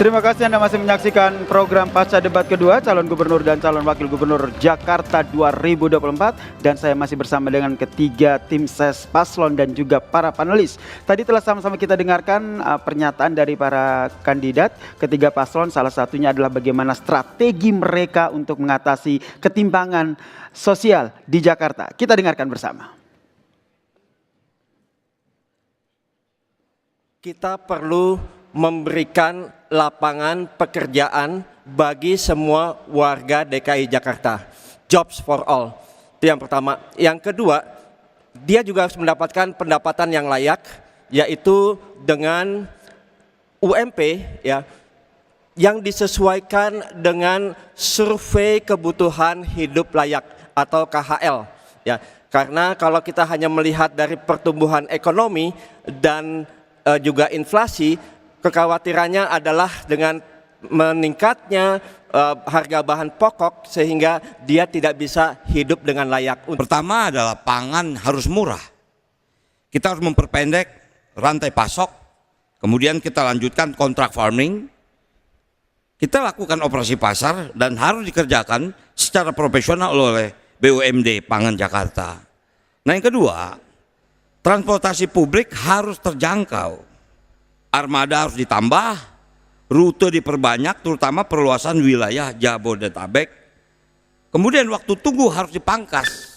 Terima kasih Anda masih menyaksikan program Pasca Debat Kedua Calon Gubernur dan Calon Wakil Gubernur Jakarta 2024. Dan saya masih bersama dengan ketiga tim ses paslon dan juga para panelis. Tadi telah sama-sama kita dengarkan pernyataan dari para kandidat. Ketiga paslon, salah satunya adalah bagaimana strategi mereka untuk mengatasi ketimpangan sosial di Jakarta. Kita dengarkan bersama. Kita perlu memberikan lapangan pekerjaan bagi semua warga DKI Jakarta. Jobs for all. Itu yang pertama. Yang kedua, dia juga harus mendapatkan pendapatan yang layak, yaitu dengan UMP ya, yang disesuaikan dengan survei kebutuhan hidup layak atau KHL ya. Karena kalau kita hanya melihat dari pertumbuhan ekonomi dan juga inflasi, kekhawatirannya adalah dengan meningkatnya harga bahan pokok sehingga dia tidak bisa hidup dengan layak. Pertama adalah pangan harus murah. Kita harus memperpendek rantai pasok, kemudian kita lanjutkan kontrak farming. Kita lakukan operasi pasar dan harus dikerjakan secara profesional oleh BUMD Pangan Jakarta. Nah yang kedua, transportasi publik harus terjangkau. Armada harus ditambah, rute diperbanyak, terutama perluasan wilayah Jabodetabek. Kemudian waktu tunggu harus dipangkas,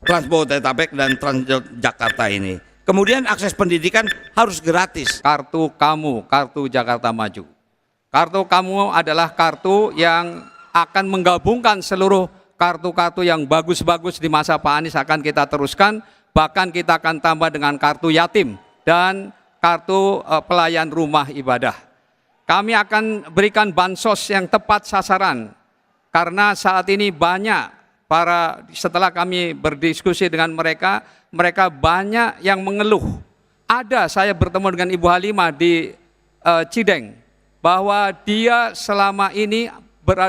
Transjabodetabek dan Transjakarta ini. Kemudian akses pendidikan harus gratis. Kartu kamu, kartu Jakarta Maju. Kartu kamu adalah kartu yang akan menggabungkan seluruh kartu-kartu yang bagus-bagus di masa Pak Anies akan kita teruskan. Bahkan kita akan tambah dengan kartu yatim dan kartu pelayan rumah ibadah. Kami akan berikan bansos yang tepat sasaran. Karena saat ini banyak setelah kami berdiskusi dengan mereka, mereka banyak yang mengeluh. Saya bertemu dengan Ibu Halimah di Cideng, bahwa dia selama ini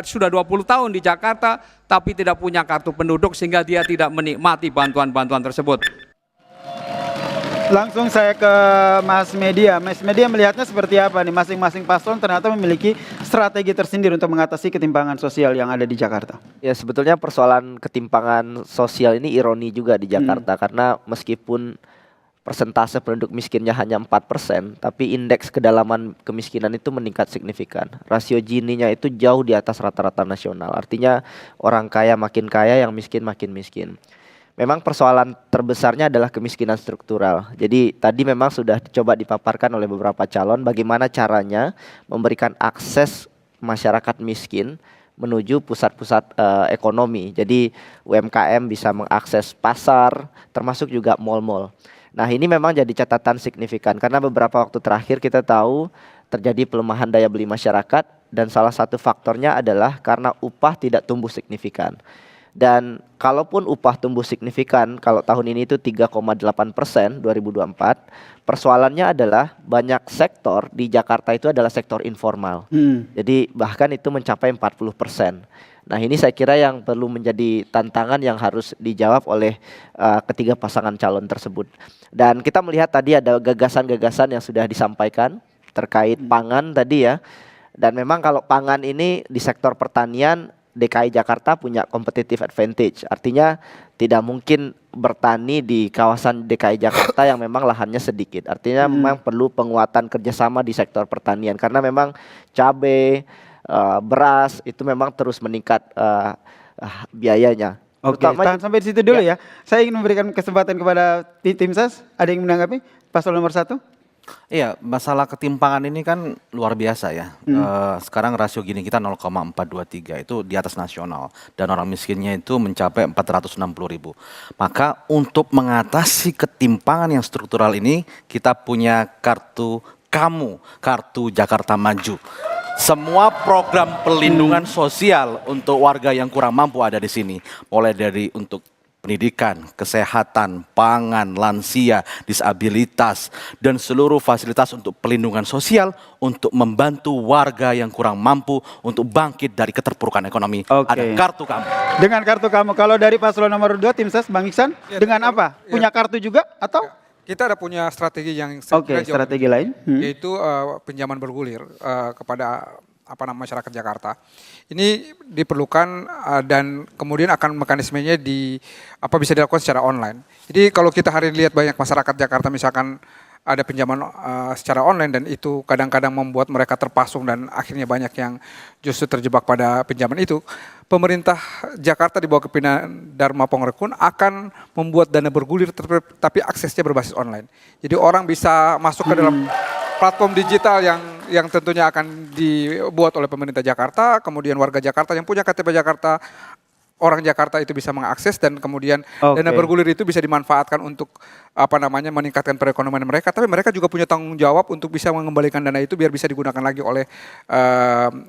sudah 20 tahun di Jakarta, tapi tidak punya kartu penduduk sehingga dia tidak menikmati bantuan-bantuan tersebut. Langsung saya ke Mas Media. Mas Media melihatnya seperti apa nih? Masing-masing paslon ternyata memiliki strategi tersendiri untuk mengatasi ketimpangan sosial yang ada di Jakarta. Ya sebetulnya persoalan ketimpangan sosial ini ironi juga di Jakarta. Karena meskipun persentase penduduk miskinnya hanya 4%, tapi indeks kedalaman kemiskinan itu meningkat signifikan. Rasio Gini-nya itu jauh di atas rata-rata nasional. Artinya orang kaya makin kaya, yang miskin makin miskin. Memang persoalan terbesarnya adalah kemiskinan struktural. Jadi tadi memang sudah coba dipaparkan oleh beberapa calon bagaimana caranya memberikan akses masyarakat miskin menuju pusat-pusat ekonomi. Jadi UMKM bisa mengakses pasar, termasuk juga mal-mal. Nah ini memang jadi catatan signifikan karena beberapa waktu terakhir kita tahu terjadi pelemahan daya beli masyarakat dan salah satu faktornya adalah karena upah tidak tumbuh signifikan. Dan kalaupun upah tumbuh signifikan, kalau tahun ini itu 3,8% 2024, persoalannya adalah banyak sektor di Jakarta itu adalah sektor informal. Jadi bahkan itu mencapai 40%. Nah ini saya kira yang perlu menjadi tantangan yang harus dijawab oleh ketiga pasangan calon tersebut. Dan kita melihat tadi ada gagasan-gagasan yang sudah disampaikan terkait pangan tadi ya. Dan memang kalau pangan ini di sektor pertanian, DKI Jakarta punya competitive advantage. Artinya tidak mungkin bertani di kawasan DKI Jakarta yang memang lahannya sedikit. Artinya memang perlu penguatan kerjasama di sektor pertanian. Karena memang cabai, beras itu memang terus meningkat biayanya. Oke, tahan sampai di situ dulu ya. Saya ingin memberikan kesempatan kepada tim ses. Ada yang menanggapi? Paslon nomor 1? Iya, masalah ketimpangan ini kan luar biasa ya. Sekarang rasio Gini kita 0,423 itu di atas nasional. Dan orang miskinnya itu mencapai 460.000. Maka untuk mengatasi ketimpangan yang struktural ini, kita punya kartu kamu, kartu Jakarta Maju. Semua program perlindungan sosial untuk warga yang kurang mampu ada di sini. Mulai dari untuk pendidikan, kesehatan, pangan, lansia, disabilitas, dan seluruh fasilitas untuk perlindungan sosial untuk membantu warga yang kurang mampu untuk bangkit dari keterpurukan ekonomi. Ada kartu kamu. Dengan kartu kamu. Kalau dari paslon nomor 2 tim ses Bang Iksan, dengan apa? Punya kartu juga atau? Kita ada punya strategi yang Oke, strategi lain. yaitu pinjaman bergulir kepada masyarakat Jakarta. Ini diperlukan dan kemudian akan mekanismenya bisa dilakukan secara online. Jadi kalau kita hari ini lihat banyak masyarakat Jakarta misalkan ada pinjaman secara online dan itu kadang-kadang membuat mereka terpasung dan akhirnya banyak yang justru terjebak pada pinjaman itu. Pemerintah Jakarta di bawah kepemimpinan Dharma Pongrekun akan membuat dana bergulir tapi aksesnya berbasis online. Jadi orang bisa masuk ke dalam platform digital yang tentunya akan dibuat oleh pemerintah Jakarta, kemudian warga Jakarta yang punya KTP Jakarta, orang Jakarta itu bisa mengakses dan kemudian dana bergulir itu bisa dimanfaatkan untuk meningkatkan perekonomian mereka, tapi mereka juga punya tanggung jawab untuk bisa mengembalikan dana itu biar bisa digunakan lagi oleh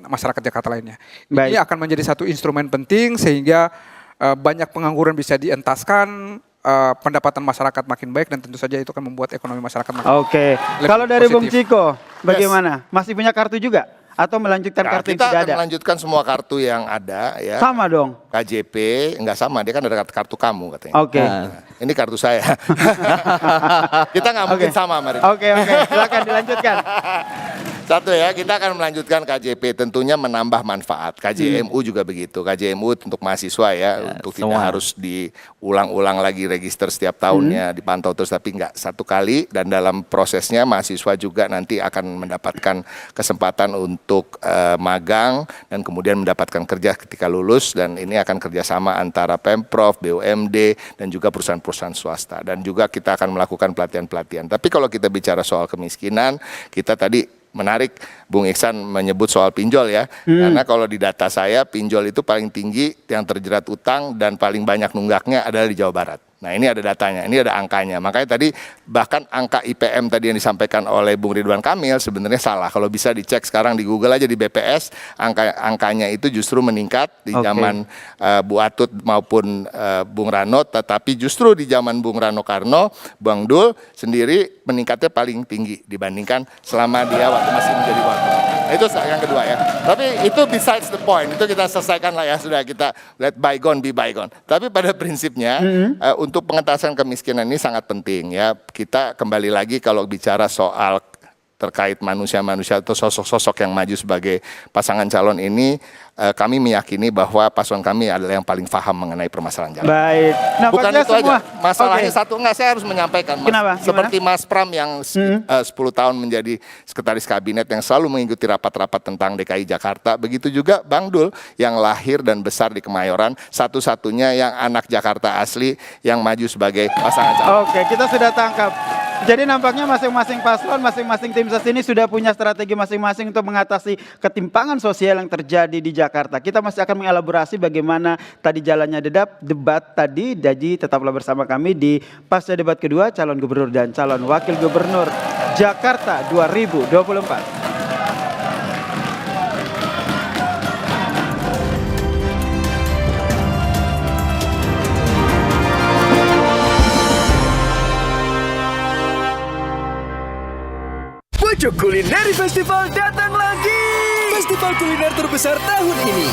masyarakat Jakarta lainnya. Ini akan menjadi satu instrumen penting sehingga banyak pengangguran bisa dientaskan, pendapatan masyarakat makin baik dan tentu saja itu akan membuat ekonomi masyarakat makin lebih Kalau dari Bung positif. Ciko, bagaimana? Masih punya kartu juga? Atau melanjutkan kartu yang kita sudah akan ada? melanjutkan semua kartu yang ada ya. Sama dong. KJP enggak sama, dia kan ada kartu kamu katanya. Oke. Nah, ini kartu saya. Kita nggak mungkin sama, mari. Oke, silakan dilanjutkan. Satu ya, kita akan melanjutkan KJP, tentunya menambah manfaat. KJMU juga begitu. KJMU untuk mahasiswa ya, untuk tidak harus diulang-ulang lagi register setiap tahunnya, dipantau terus, tapi enggak satu kali. Dan dalam prosesnya mahasiswa juga nanti akan mendapatkan kesempatan untuk magang dan kemudian mendapatkan kerja ketika lulus. Dan ini akan kerjasama antara Pemprov, BUMD, dan juga perusahaan-perusahaan swasta. Dan juga kita akan melakukan pelatihan-pelatihan. Tapi kalau kita bicara soal kemiskinan, kita tadi menarik Bung Iksan menyebut soal pinjol ya. Karena kalau di data saya pinjol itu paling tinggi yang terjerat utang dan paling banyak nunggaknya adalah di Jawa Barat. Nah ini ada datanya, ini ada angkanya. Makanya tadi bahkan angka IPM tadi yang disampaikan oleh Bung Ridwan Kamil sebenarnya salah. Kalau bisa dicek sekarang di Google aja di BPS, angkanya itu justru meningkat di zaman Bu Atut maupun Bung Rano. Tetapi justru di zaman Bung Rano Karno, Bang Dul sendiri meningkatnya paling tinggi dibandingkan selama dia waktu masih menjadi wagub. Nah, itu yang kedua ya. Tapi itu besides the point, itu kita selesaikan lah ya, sudah kita let bygone be bygone. Tapi pada prinsipnya untuk pengentasan kemiskinan ini sangat penting ya. Kita kembali lagi kalau bicara soal terkait manusia-manusia atau sosok-sosok yang maju sebagai pasangan calon ini, kami meyakini bahwa paslon kami adalah yang paling paham mengenai permasalahan jalan. Baik. Bukan Nampaknya itu semua. aja, masalahnya satu saya harus menyampaikan. Kenapa? Seperti Mas Pram yang 10 tahun menjadi sekretaris kabinet yang selalu mengikuti rapat-rapat tentang DKI Jakarta, begitu juga Bang Dul yang lahir dan besar di Kemayoran, satu-satunya yang anak Jakarta asli yang maju sebagai pasangan calon. Oke, kita sudah tangkap. Jadi nampaknya masing-masing paslon, masing-masing tim ses ini sudah punya strategi masing-masing untuk mengatasi ketimpangan sosial yang terjadi di Jakarta. Kita masih akan mengelaborasi bagaimana tadi jalannya debat tadi. Jadi tetaplah bersama kami di pasca debat kedua calon gubernur dan calon wakil gubernur Jakarta 2024. Pojok Kulineri Festival datang lagi. Festival kuliner terbesar tahun ini.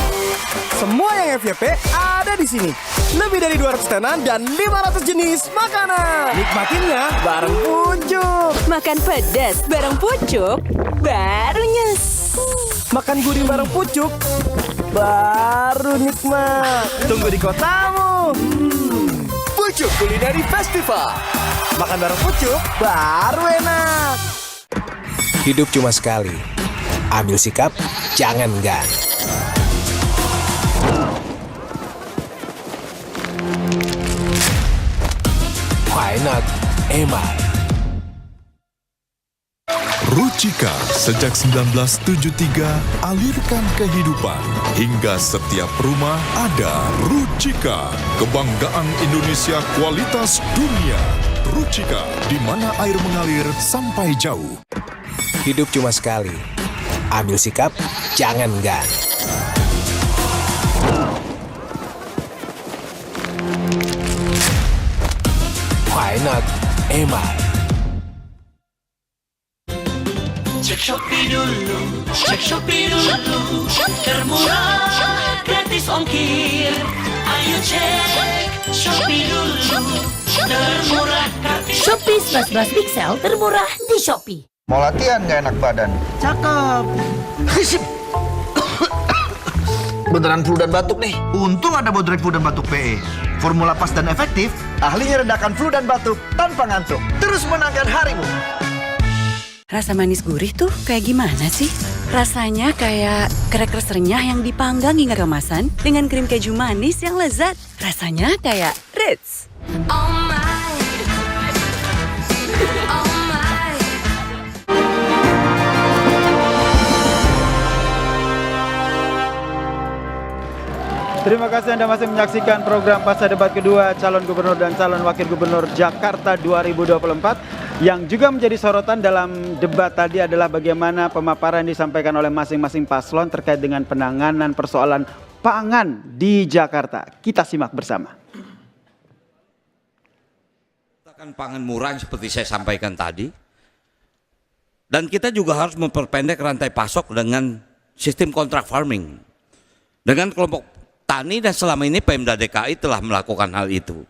Semua yang FYP ada di sini. Lebih dari 200 tenan dan 500 jenis makanan. Nikmatinya bareng Pucuk. Makan pedas bareng Pucuk, baru nyes. Makan gurih bareng Pucuk, baru nikmat. Tunggu di kotamu. Pucuk Kulineri Festival. Makan bareng Pucuk, baru enak. Hidup cuma sekali. Ambil sikap, jangan enggan. Why not? Emang. Rucika sejak 1973 alirkan kehidupan hingga setiap rumah ada Rucika, kebanggaan Indonesia kualitas dunia. Rucika, di mana air mengalir sampai jauh. Hidup cuma sekali. Ambil sikap, jangan enggan. Why not? Emang. Cek Shopee dulu, cek Shopee dulu, termurah, gratis ongkir. Ayo cek Shopee dulu, termurah tapi Shopee 11 Pixel termurah di Shopee. Mau latihan gak enak badan? Cakep. Beneran flu dan batuk nih. Untung ada Bodrek Flu dan Batuk PE. Formula pas dan efektif, ahlinya redakan flu dan batuk tanpa ngantuk. Terus menangkan harimu. Rasa manis gurih tuh kayak gimana sih? Rasanya kayak crackers renyah yang dipanggang hingga kemasan dengan krim keju manis yang lezat. Rasanya kayak Ritz. Terima kasih Anda masih menyaksikan program Pasca Debat Kedua Calon Gubernur dan Calon Wakil Gubernur Jakarta 2024. Yang juga menjadi sorotan dalam debat tadi adalah bagaimana pemaparan disampaikan oleh masing-masing paslon terkait dengan penanganan persoalan pangan di Jakarta. Kita simak bersama. Pangan murah seperti saya sampaikan tadi. Dan kita juga harus memperpendek rantai pasok dengan sistem kontrak farming. Dengan kelompok tani dan selama ini Pemda DKI telah melakukan hal itu.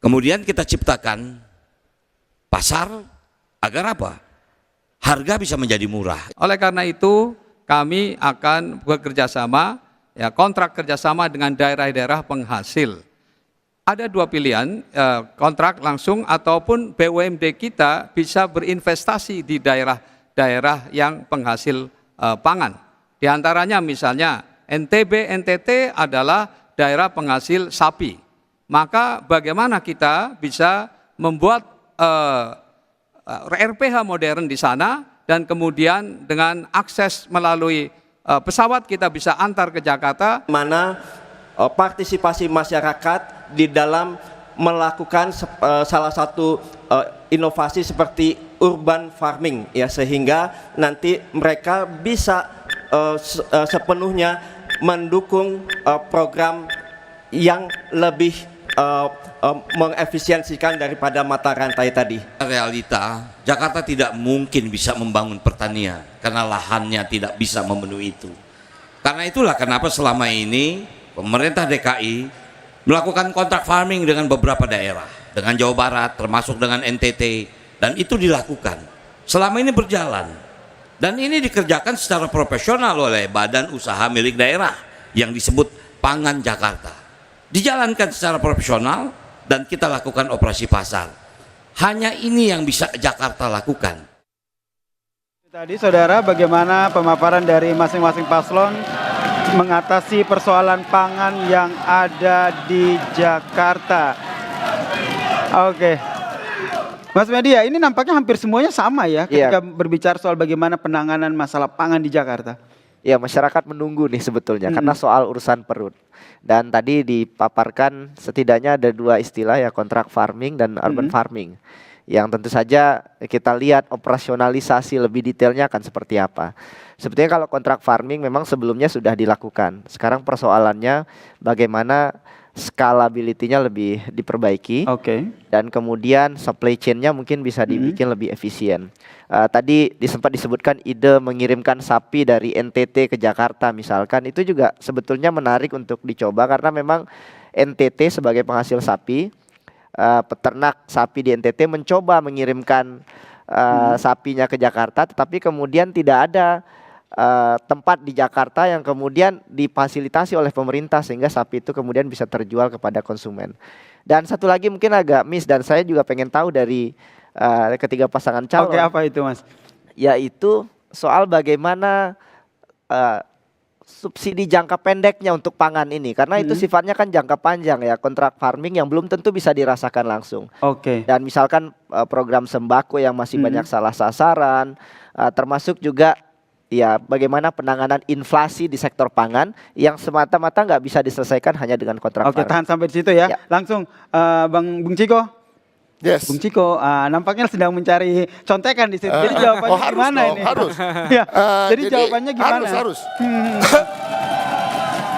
Kemudian kita ciptakan pasar agar apa? Harga bisa menjadi murah. Oleh karena itu kami akan bekerja sama, ya kontrak kerjasama dengan daerah-daerah penghasil. Ada dua pilihan, kontrak langsung ataupun BUMD kita bisa berinvestasi di daerah-daerah yang penghasil pangan. Di antaranya misalnya NTB, NTT adalah daerah penghasil sapi. Maka bagaimana kita bisa membuat RPH modern di sana dan kemudian dengan akses melalui pesawat kita bisa antar ke Jakarta. Mana partisipasi masyarakat di dalam melakukan salah satu inovasi seperti urban farming ya, sehingga nanti mereka bisa sepenuhnya mendukung program yang lebih mengefisiensikan daripada mata rantai tadi. Realita, Jakarta tidak mungkin bisa membangun pertanian karena lahannya tidak bisa memenuhi itu. Karena itulah kenapa selama ini pemerintah DKI melakukan kontrak farming dengan beberapa daerah, dengan Jawa Barat termasuk dengan NTT, dan itu dilakukan. Selama ini berjalan. Dan ini dikerjakan secara profesional oleh badan usaha milik daerah yang disebut Pangan Jakarta. Dijalankan secara profesional dan kita lakukan operasi pasar. Hanya ini yang bisa Jakarta lakukan. Tadi saudara, bagaimana pemaparan dari masing-masing paslon mengatasi persoalan pangan yang ada di Jakarta. Oke. Mas Media, ini nampaknya hampir semuanya sama ya ketika berbicara soal bagaimana penanganan masalah pangan di Jakarta. Ya, masyarakat menunggu nih sebetulnya karena soal urusan perut. Dan tadi dipaparkan setidaknya ada dua istilah ya, kontrak farming dan urban farming. Yang tentu saja kita lihat operasionalisasi lebih detailnya akan seperti apa. Sebetulnya kalau kontrak farming memang sebelumnya sudah dilakukan. Sekarang persoalannya bagaimana scalability-nya lebih diperbaiki. Dan kemudian supply chain-nya mungkin bisa dibikin lebih efisien. Tadi sempat disebutkan ide mengirimkan sapi dari NTT ke Jakarta misalkan, itu juga sebetulnya menarik untuk dicoba karena memang NTT sebagai penghasil sapi, peternak sapi di NTT mencoba mengirimkan sapinya ke Jakarta, tetapi kemudian tidak ada tempat di Jakarta yang kemudian difasilitasi oleh pemerintah sehingga sapi itu kemudian bisa terjual kepada konsumen. Dan satu lagi mungkin agak miss dan saya juga pengen tahu dari ketiga pasangan calon. Oke, apa itu Mas? Yaitu soal bagaimana subsidi jangka pendeknya untuk pangan ini, karena itu sifatnya kan jangka panjang ya, kontrak farming yang belum tentu bisa dirasakan langsung. Dan misalkan program sembako yang masih banyak salah sasaran, termasuk juga ya bagaimana penanganan inflasi di sektor pangan yang semata-mata nggak bisa diselesaikan hanya dengan kontrak farming. Tahan sampai di situ ya. Langsung Bung Ciko. Yes. Bung Ciko, nampaknya sedang mencari contekan di situ. Jadi jawabannya gimana ini? Harus. Ya, jadi jawabannya gimana? Harus.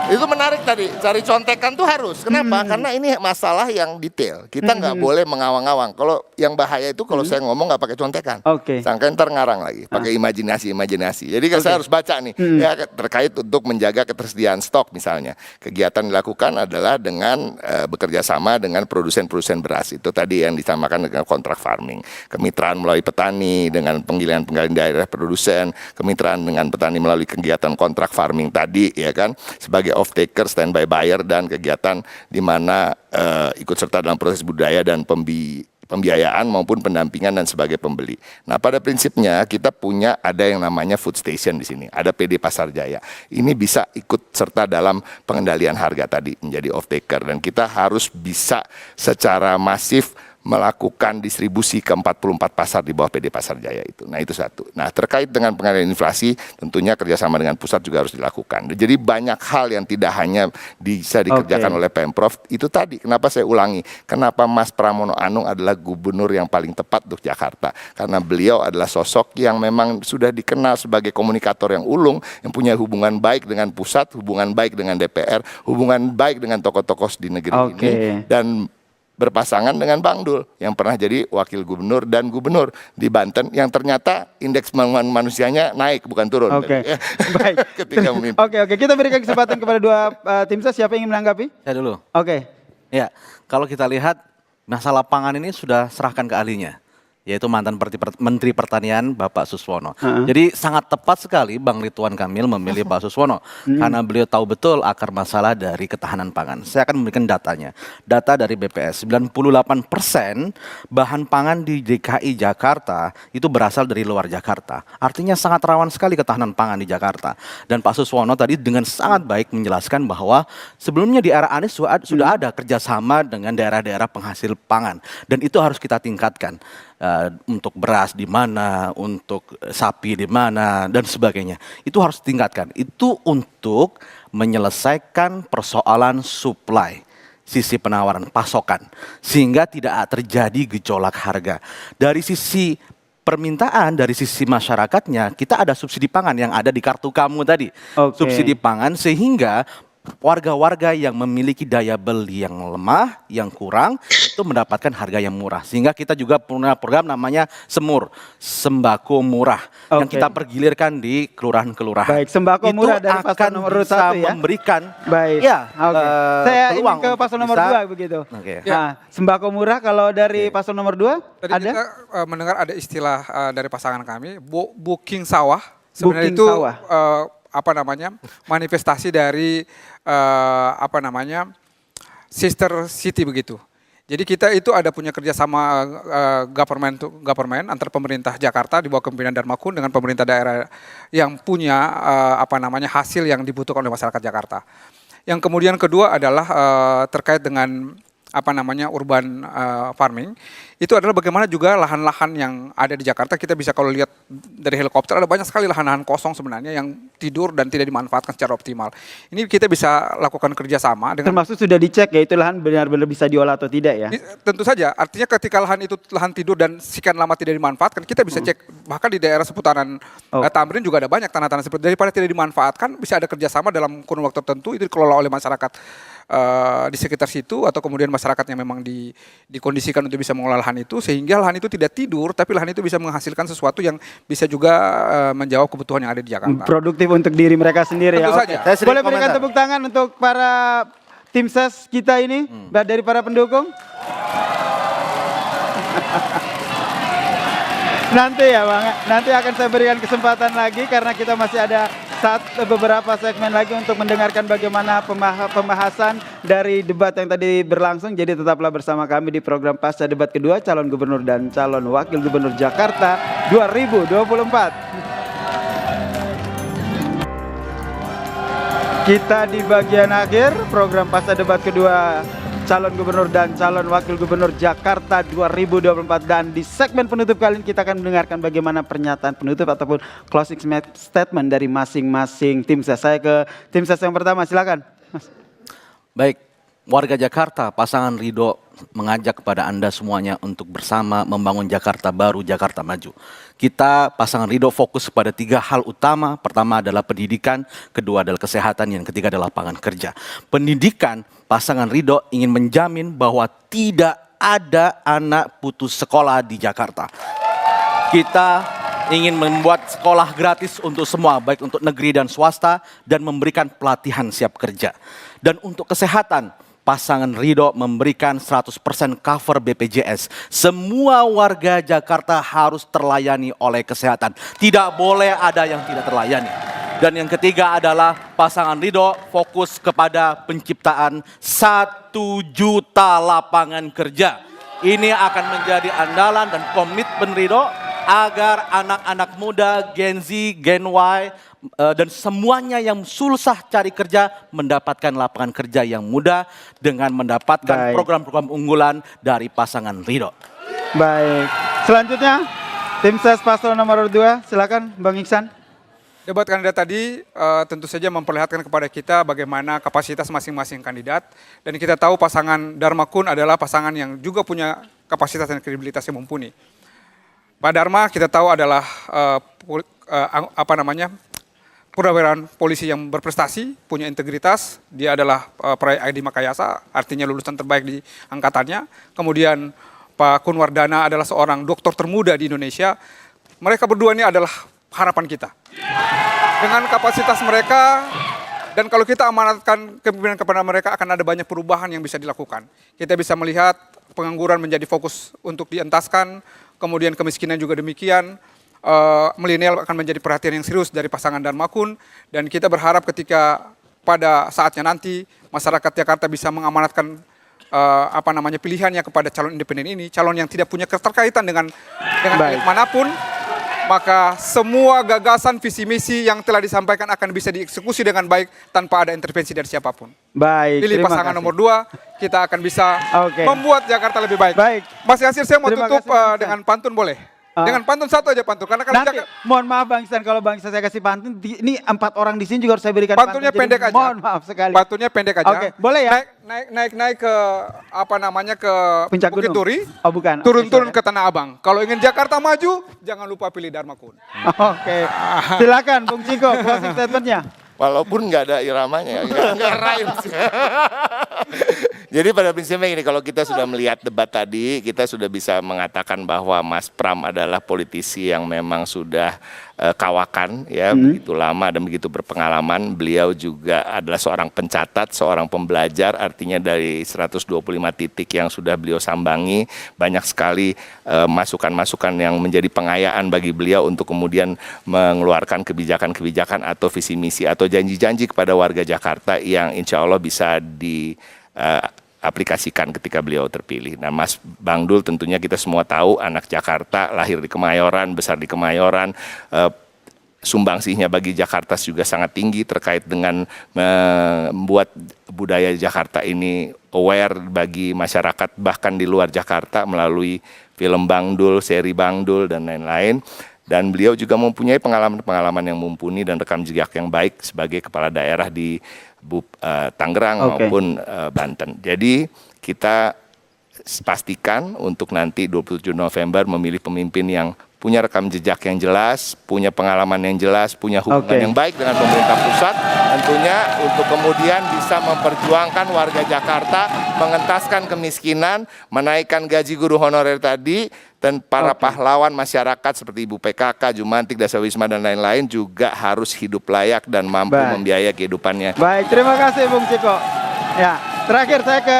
Itu menarik tadi, cari contekan tuh harus. Kenapa? Karena ini masalah yang detail. Kita nggak boleh mengawang-awang. Kalau yang bahaya itu kalau saya ngomong nggak pakai contekan. Sangka ntar ngarang lagi, pakai imajinasi. Jadi saya harus baca nih, ya terkait untuk menjaga ketersediaan stok misalnya. Kegiatan dilakukan adalah dengan bekerja sama dengan produsen-produsen beras. Itu tadi yang disamakan dengan kontrak farming. Kemitraan melalui petani dengan penggilingan daerah produsen. Kemitraan dengan petani melalui kegiatan kontrak farming tadi, ya kan, sebagai off taker, standby buyer, dan kegiatan di mana ikut serta dalam proses budaya dan pembiayaan maupun pendampingan dan sebagai pembeli. Nah, pada prinsipnya kita punya ada yang namanya food station di sini, ada PD Pasar Jaya. Ini bisa ikut serta dalam pengendalian harga tadi menjadi off taker, dan kita harus bisa secara masif melakukan distribusi ke 44 pasar di bawah PD Pasar Jaya itu. Nah, itu satu. Nah, terkait dengan pengendalian inflasi, tentunya kerjasama dengan pusat juga harus dilakukan. Jadi banyak hal yang tidak hanya bisa dikerjakan oleh Pemprov. Itu tadi, kenapa saya ulangi, kenapa Mas Pramono Anung adalah gubernur yang paling tepat untuk Jakarta. Karena beliau adalah sosok yang memang sudah dikenal sebagai komunikator yang ulung, yang punya hubungan baik dengan pusat, hubungan baik dengan DPR, hubungan baik dengan tokoh-tokoh di negeri ini, dan berpasangan dengan Bang Dul yang pernah jadi wakil gubernur dan gubernur di Banten yang ternyata indeks pembangunan manusianya naik bukan turun. Baik. Ketika memimpin. Oke, kita berikan kesempatan kepada dua tim ses. Siapa yang ingin menanggapi? Saya dulu. Ya, kalau kita lihat masalah pangan ini sudah serahkan ke ahlinya, yaitu mantan Menteri Pertanian Bapak Suswono. Jadi sangat tepat sekali Bang Ridwan Kamil memilih Pak Suswono karena beliau tahu betul akar masalah dari ketahanan pangan. Saya akan memberikan datanya. Data dari BPS, 98% bahan pangan di DKI Jakarta itu berasal dari luar Jakarta. Artinya sangat rawan sekali ketahanan pangan di Jakarta. Dan Pak Suswono tadi dengan sangat baik menjelaskan bahwa sebelumnya di era Anies sudah ada kerjasama dengan daerah-daerah penghasil pangan. Dan itu harus kita tingkatkan. Untuk beras di mana, untuk sapi di mana, dan sebagainya. Itu harus ditingkatkan. Itu untuk menyelesaikan persoalan supply, sisi penawaran, pasokan. Sehingga tidak terjadi gejolak harga. Dari sisi permintaan, dari sisi masyarakatnya, kita ada subsidi pangan yang ada di kartu kamu tadi. Subsidi pangan sehingga warga-warga yang memiliki daya beli yang lemah, yang kurang, itu mendapatkan harga yang murah. Sehingga kita juga punya program namanya SEMUR, Sembako Murah, yang kita pergilirkan di kelurahan-kelurahan. Baik, sembako itu murah dari paslon nomor 1 ya. Memberikan saya ingin ke paslon nomor 2 begitu. Ya. Sembako murah kalau dari paslon nomor 2 Tadi ada? kita mendengar ada istilah dari pasangan kami, booking sawah. Sebenarnya Booking itu sawah. manifestasi dari sister city begitu. Jadi kita itu ada punya kerjasama government antar pemerintah Jakarta di bawah kepemimpinan Darmakun dengan pemerintah daerah yang punya hasil yang dibutuhkan oleh masyarakat Jakarta. Yang kemudian kedua adalah terkait dengan urban farming. Itu adalah bagaimana juga lahan-lahan yang ada di Jakarta, kita bisa kalau lihat dari helikopter ada banyak sekali lahan-lahan kosong sebenarnya yang tidur dan tidak dimanfaatkan secara optimal. Ini kita bisa lakukan kerjasama dengan, termasuk sudah dicek ya itu lahan benar-benar bisa diolah atau tidak ya? Tentu saja, artinya ketika lahan itu lahan tidur dan sekian lama tidak dimanfaatkan, kita bisa cek bahkan di daerah seputaran Tamrin juga ada banyak tanah-tanah seperti daripada tidak dimanfaatkan, bisa ada kerjasama dalam kurun waktu tertentu itu dikelola oleh masyarakat di sekitar situ atau kemudian masyarakat yang memang dikondisikan untuk bisa mengolah lahan itu sehingga lahan itu tidak tidur tapi lahan itu bisa menghasilkan sesuatu yang bisa juga menjawab kebutuhan yang ada di Jakarta. Produktif untuk diri mereka sendiri. Tentu ya. saja. Boleh berikan tepuk tangan untuk para tim ses kita ini dari para pendukung. Nanti ya Bang, nanti akan saya berikan kesempatan lagi karena kita masih ada beberapa segmen lagi untuk mendengarkan bagaimana pembahasan dari debat yang tadi berlangsung. Jadi tetaplah bersama kami di program Pasca Debat Kedua Calon Gubernur dan Calon Wakil Gubernur Jakarta 2024. Kita di bagian akhir program Pasca Debat Kedua Calon Gubernur dan Calon Wakil Gubernur Jakarta 2024, dan di segmen penutup kali ini kita akan mendengarkan bagaimana pernyataan penutup ataupun closing statement dari masing-masing tim ses. Saya ke tim ses yang pertama, silakan Mas. Baik, warga Jakarta, pasangan Ridho mengajak kepada Anda semuanya untuk bersama membangun Jakarta baru, Jakarta maju. Kita pasangan Ridho fokus pada 3 hal utama. Pertama adalah pendidikan, kedua adalah kesehatan, yang ketiga adalah lapangan kerja. Pendidikan, pasangan Ridho ingin menjamin bahwa tidak ada anak putus sekolah di Jakarta. Kita ingin membuat sekolah gratis untuk semua, baik untuk negeri dan swasta, dan memberikan pelatihan siap kerja. Dan untuk kesehatan, pasangan Ridho memberikan 100% cover BPJS. Semua warga Jakarta harus terlayani oleh kesehatan. Tidak boleh ada yang tidak terlayani. Dan yang ketiga adalah pasangan Ridho fokus kepada penciptaan 1 juta lapangan kerja. Ini akan menjadi andalan dan komitmen Ridho agar anak-anak muda, Gen Z, Gen Y, dan semuanya yang susah cari kerja mendapatkan lapangan kerja yang mudah dengan mendapatkan program-program unggulan dari pasangan Ridho. Baik, selanjutnya tim ses paslon nomor 2, silakan Bang Iksan. Debat kandidat tadi tentu saja memperlihatkan kepada kita bagaimana kapasitas masing-masing kandidat. Dan kita tahu pasangan Dharma Kun adalah pasangan yang juga punya kapasitas dan kredibilitas yang mumpuni. Pak Dharma kita tahu adalah purnawirawan polisi yang berprestasi, punya integritas. Dia adalah peraih ID Makayasa, artinya lulusan terbaik di angkatannya. Kemudian Pak Kun Wardana adalah seorang doktor termuda di Indonesia. Mereka berdua ini adalah harapan kita. Dengan kapasitas mereka, dan kalau kita amanatkan kepemimpinan kepada mereka, akan ada banyak perubahan yang bisa dilakukan. Kita bisa melihat pengangguran menjadi fokus untuk dientaskan, kemudian kemiskinan juga demikian. Milenial akan menjadi perhatian yang serius dari pasangan Dharma Kun, dan kita berharap ketika pada saatnya nanti masyarakat Jakarta bisa mengamanatkan pilihannya kepada calon independen ini, calon yang tidak punya keterkaitan dengan elit manapun, maka semua gagasan visi misi yang telah disampaikan akan bisa dieksekusi dengan baik tanpa ada intervensi dari siapapun. Baik, pilih pasangan nomor 2, kita akan bisa membuat Jakarta lebih baik. Mas Yasir, saya mau tutup dengan pantun boleh? Dengan pantun satu aja pantun, karena nanti, mohon maaf Bang Iksan, kalau Bang Iksan saya kasih pantun, ini 4 orang di sini juga harus saya berikan pantunnya pantun. pendek aja. Mohon maaf sekali. Pantunnya pendek aja. Oke, boleh ya? Naik ke ke Puncak Bukit Gunung. Duri. Oh bukan. Turun-turun ke Tanah Abang. Kalau ingin Jakarta maju, jangan lupa pilih Dharma Kun. Oke. Silakan Bung Ciko, closing statementnya. Walaupun nggak ada iramanya, nggak rhymes. Jadi pada prinsipnya ini, kalau kita sudah melihat debat tadi, kita sudah bisa mengatakan bahwa Mas Pram adalah politisi yang memang sudah kawakan, ya, begitu lama dan begitu berpengalaman. Beliau juga adalah seorang pencatat, seorang pembelajar, artinya dari 125 titik yang sudah beliau sambangi, banyak sekali masukan-masukan yang menjadi pengayaan bagi beliau untuk kemudian mengeluarkan kebijakan-kebijakan atau visi misi atau janji-janji kepada warga Jakarta yang insya Allah bisa aplikasikan ketika beliau terpilih. Nah, Mas Bang Dul tentunya kita semua tahu, anak Jakarta, lahir di Kemayoran, besar di Kemayoran, sumbangsihnya bagi Jakarta juga sangat tinggi terkait dengan membuat budaya Jakarta ini aware bagi masyarakat bahkan di luar Jakarta melalui film Bang Dul, seri Bang Dul, dan lain-lain. Dan beliau juga mempunyai pengalaman-pengalaman yang mumpuni dan rekam jejak yang baik sebagai kepala daerah di Tangerang maupun Banten. Jadi kita pastikan untuk nanti 27 November memilih pemimpin yang punya rekam jejak yang jelas, punya pengalaman yang jelas, punya hubungan yang baik dengan pemerintah pusat, tentunya untuk kemudian bisa memperjuangkan warga Jakarta, mengentaskan kemiskinan, menaikkan gaji guru honorer tadi, dan para pahlawan masyarakat seperti Ibu PKK, Jumantik, Dasawisma, dan lain-lain juga harus hidup layak dan mampu membiayai kehidupannya. Baik, terima kasih Bung Ciko. Ya, terakhir saya ke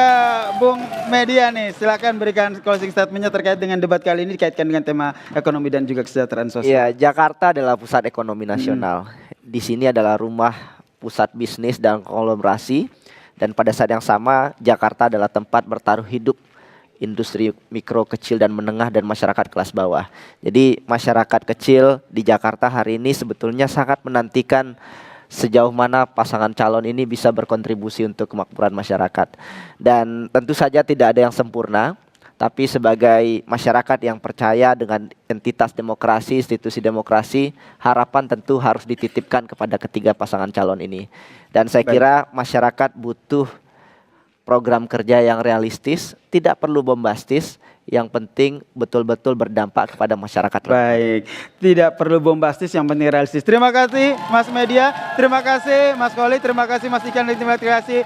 Bung Media nih, silakan berikan closing statementnya terkait dengan debat kali ini dikaitkan dengan tema ekonomi dan juga kesejahteraan sosial. Ya, Jakarta adalah pusat ekonomi nasional. Di sini adalah rumah pusat bisnis dan konglomerasi, dan pada saat yang sama Jakarta adalah tempat bertaruh hidup industri mikro, kecil, dan menengah, dan masyarakat kelas bawah. Jadi masyarakat kecil di Jakarta hari ini sebetulnya sangat menantikan sejauh mana pasangan calon ini bisa berkontribusi untuk kemakmuran masyarakat. Dan tentu saja tidak ada yang sempurna, tapi sebagai masyarakat yang percaya dengan entitas demokrasi, institusi demokrasi, harapan tentu harus dititipkan kepada ketiga pasangan calon ini. Dan saya kira masyarakat butuh program kerja yang realistis, tidak perlu bombastis, yang penting betul-betul berdampak kepada masyarakat. Baik, tidak perlu bombastis, yang penting realistis. Terima kasih Mas Media, terima kasih Mas Koli, terima kasih Mas Ikan, terima kasih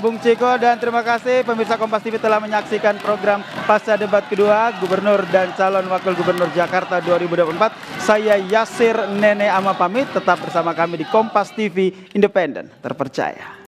Bung Ciko, dan terima kasih pemirsa Kompas TV telah menyaksikan program Pasca Debat Kedua Gubernur dan Calon Wakil Gubernur Jakarta 2024. Saya Yasir Nene Ama pamit, tetap bersama kami di Kompas TV, independen, terpercaya.